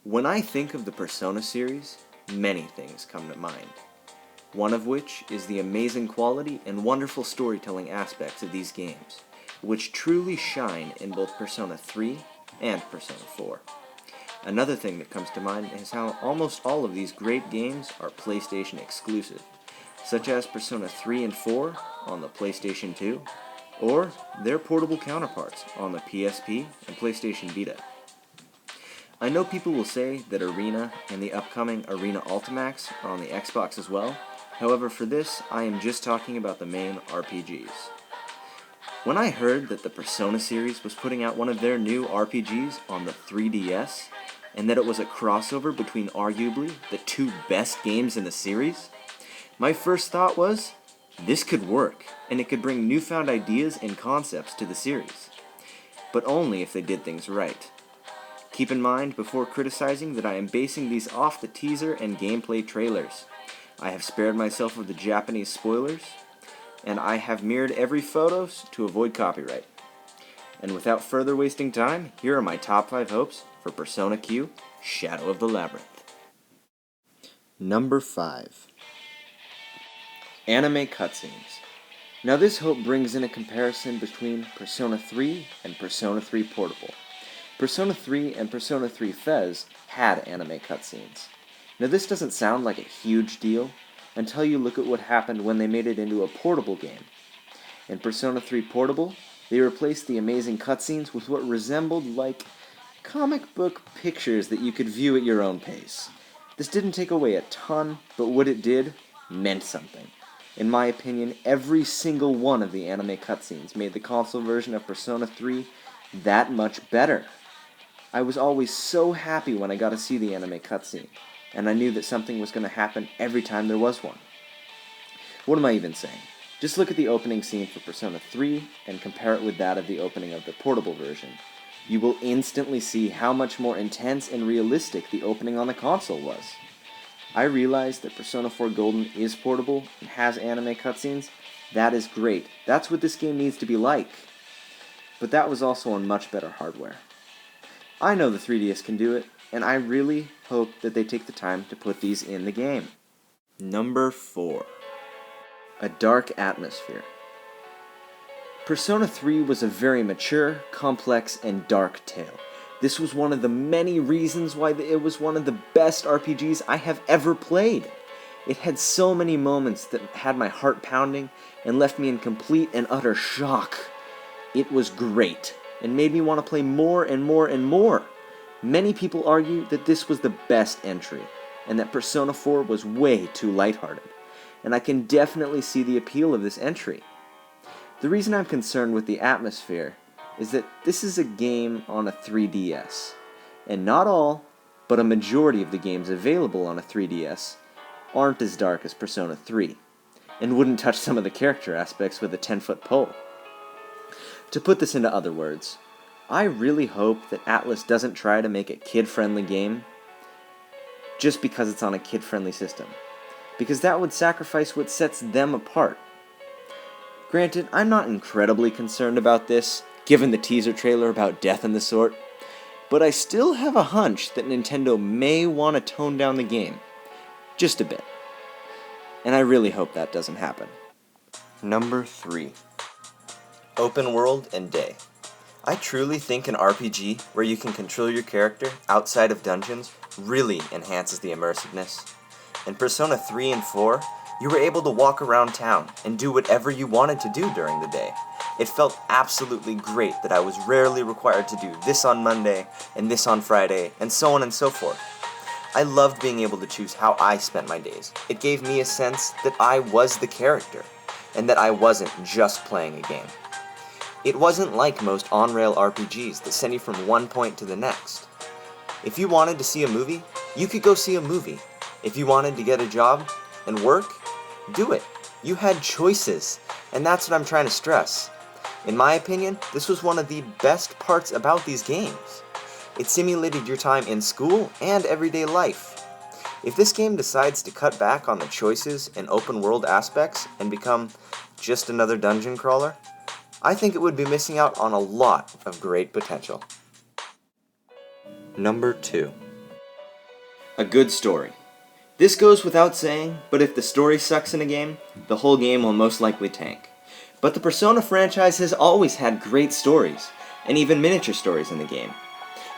When I think of the Persona series, many things come to mind. One of which is the amazing quality and wonderful storytelling aspects of these games, which truly shine in both Persona 3 and Persona 4. Another thing that comes to mind is how almost all of these great games are PlayStation exclusive, such as Persona 3 and 4 on the PlayStation 2, or their portable counterparts on the PSP and PlayStation Vita. I know people will say that Arena and the upcoming Arena Ultimax are on the Xbox as well. However, for this, I am just talking about the main RPGs. When I heard that the Persona series was putting out one of their new RPGs on the 3DS, and that it was a crossover between arguably the two best games in the series, my first thought was, this could work, and it could bring newfound ideas and concepts to the series. But only if they did things right. Keep in mind before criticizing that I am basing these off the teaser and gameplay trailers. I have spared myself of the Japanese spoilers, and I have mirrored every photos to avoid copyright. And without further wasting time, here are my top 5 hopes for Persona Q Shadow of the Labyrinth. Number 5. Anime cutscenes. Now this hope brings in a comparison between Persona 3 and Persona 3 Portable. Persona 3 and Persona 3 FES had anime cutscenes. Now this doesn't sound like a huge deal until you look at what happened when they made it into a portable game. In Persona 3 Portable, they replaced the amazing cutscenes with what resembled like comic book pictures that you could view at your own pace. This didn't take away a ton, but what it did meant something. In my opinion, every single one of the anime cutscenes made the console version of Persona 3 that much better. I was always so happy when I got to see the anime cutscene, and I knew that something was going to happen every time there was one. What am I even saying? Just look at the opening scene for Persona 3 and compare it with that of the opening of the portable version. You will instantly see how much more intense and realistic the opening on the console was. I realize that Persona 4 Golden is portable and has anime cutscenes. That is great. That's what this game needs to be like. But that was also on much better hardware. I know the 3DS can do it, and I really hope that they take the time to put these in the game. Number 4. A dark atmosphere. Persona 3 was a very mature, complex, and dark tale. This was one of the many reasons why it was one of the best RPGs I have ever played. It had so many moments that had my heart pounding and left me in complete and utter shock. It was great, and made me want to play more and more and more. Many people argue that this was the best entry, and that Persona 4 was way too lighthearted, and I can definitely see the appeal of this entry. The reason I'm concerned with the atmosphere is that this is a game on a 3DS, and not all, but a majority of the games available on a 3DS aren't as dark as Persona 3, and wouldn't touch some of the character aspects with a 10-foot pole. To put this into other words, I really hope that Atlus doesn't try to make a kid-friendly game just because it's on a kid-friendly system, because that would sacrifice what sets them apart. Granted, I'm not incredibly concerned about this, given the teaser trailer about death and the sort, but I still have a hunch that Nintendo may want to tone down the game, just a bit. And I really hope that doesn't happen. Number 3. Open world and day. I truly think an RPG where you can control your character outside of dungeons really enhances the immersiveness. In Persona 3 and 4, you were able to walk around town and do whatever you wanted to do during the day. It felt absolutely great that I was rarely required to do this on Monday and this on Friday and so on and so forth. I loved being able to choose how I spent my days. It gave me a sense that I was the character and that I wasn't just playing a game. It wasn't like most on-rail RPGs that send you from one point to the next. If you wanted to see a movie, you could go see a movie. If you wanted to get a job and work, do it. You had choices, and that's what I'm trying to stress. In my opinion, this was one of the best parts about these games. It simulated your time in school and everyday life. If this game decides to cut back on the choices and open world aspects and become just another dungeon crawler, I think it would be missing out on a lot of great potential. Number 2. A good story. This goes without saying, but if the story sucks in a game, the whole game will most likely tank. But the Persona franchise has always had great stories, and even miniature stories in the game.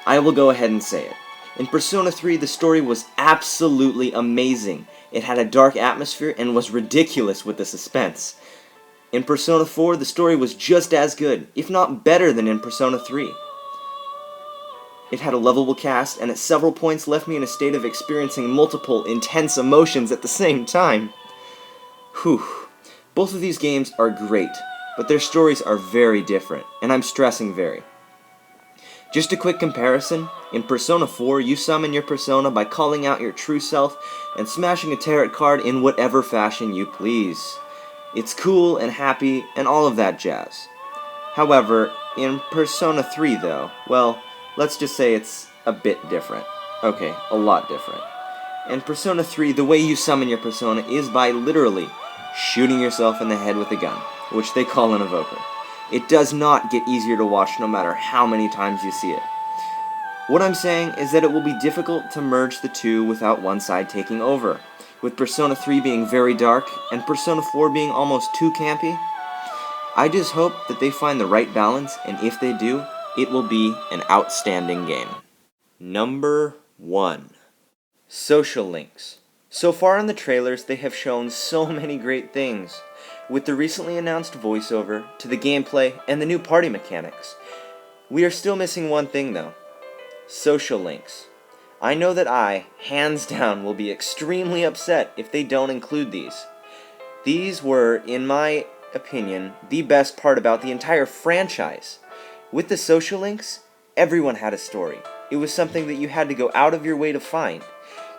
I will go ahead and say it. In Persona 3, the story was absolutely amazing. It had a dark atmosphere and was ridiculous with the suspense. In Persona 4, the story was just as good, if not better than in Persona 3. It had a lovable cast, and at several points left me in a state of experiencing multiple intense emotions at the same time. Whew. Both of these games are great, but their stories are very different, and I'm stressing very. Just a quick comparison, in Persona 4 you summon your persona by calling out your true self and smashing a tarot card in whatever fashion you please. It's cool and happy and all of that jazz. However, in Persona 3 though, well, let's just say it's a bit different. Okay, a lot different. In Persona 3, the way you summon your persona is by literally shooting yourself in the head with a gun, which they call an evoker. It does not get easier to watch no matter how many times you see it. What I'm saying is that it will be difficult to merge the two without one side taking over, with Persona 3 being very dark and Persona 4 being almost too campy. I just hope that they find the right balance, and if they do, it will be an outstanding game. Number 1. Social links. So far in the trailers, they have shown so many great things. With the recently announced voiceover, to the gameplay, and the new party mechanics. We are still missing one thing though. Social links. I know that I, hands down, will be extremely upset if they don't include these. These were, in my opinion, the best part about the entire franchise. With the social links, everyone had a story. It was something that you had to go out of your way to find.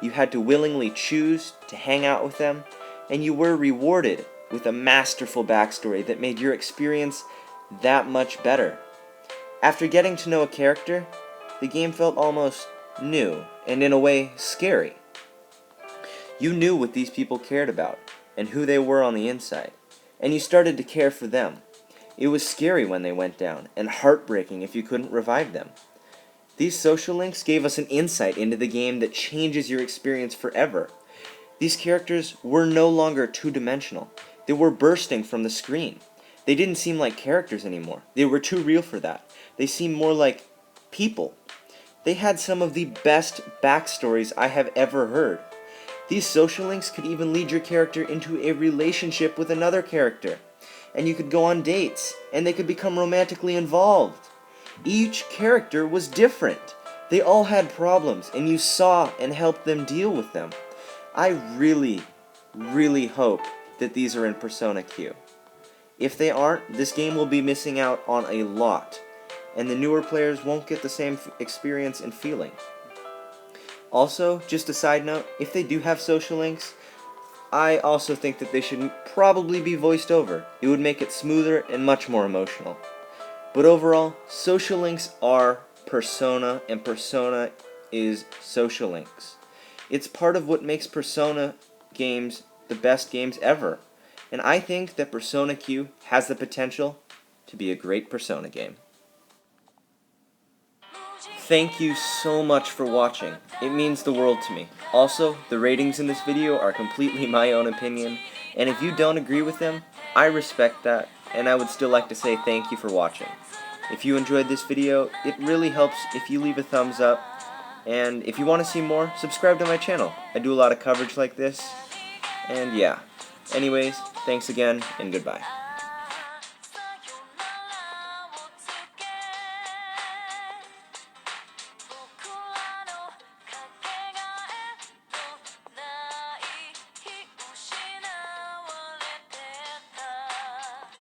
You had to willingly choose to hang out with them, and you were rewarded with a masterful backstory that made your experience that much better. After getting to know a character, the game felt almost new, and in a way, scary. You knew what these people cared about, and who they were on the inside, and you started to care for them. It was scary when they went down, and heartbreaking if you couldn't revive them. These social links gave us an insight into the game that changes your experience forever. These characters were no longer two-dimensional. They were bursting from the screen. They didn't seem like characters anymore. They were too real for that. They seemed more like people. They had some of the best backstories I have ever heard. These social links could even lead your character into a relationship with another character. And you could go on dates, and they could become romantically involved. Each character was different. They all had problems, and you saw and helped them deal with them. I really, really hope that these are in Persona Q. If they aren't, this game will be missing out on a lot, and the newer players won't get the same experience and feeling. Also, just a side note, if they do have social links, I also think that they should probably be voiced over. It would make it smoother and much more emotional. But overall, social links are Persona, and Persona is social links. It's part of what makes Persona games the best games ever, and I think that Persona Q has the potential to be a great Persona game. Thank you so much for watching. It means the world to me. Also, the ratings in this video are completely my own opinion, and if you don't agree with them, I respect that, and I would still like to say thank you for watching. If you enjoyed this video, it really helps if you leave a thumbs up, and if you want to see more, subscribe to my channel. I do a lot of coverage like this, and yeah. Anyways, thanks again, and goodbye.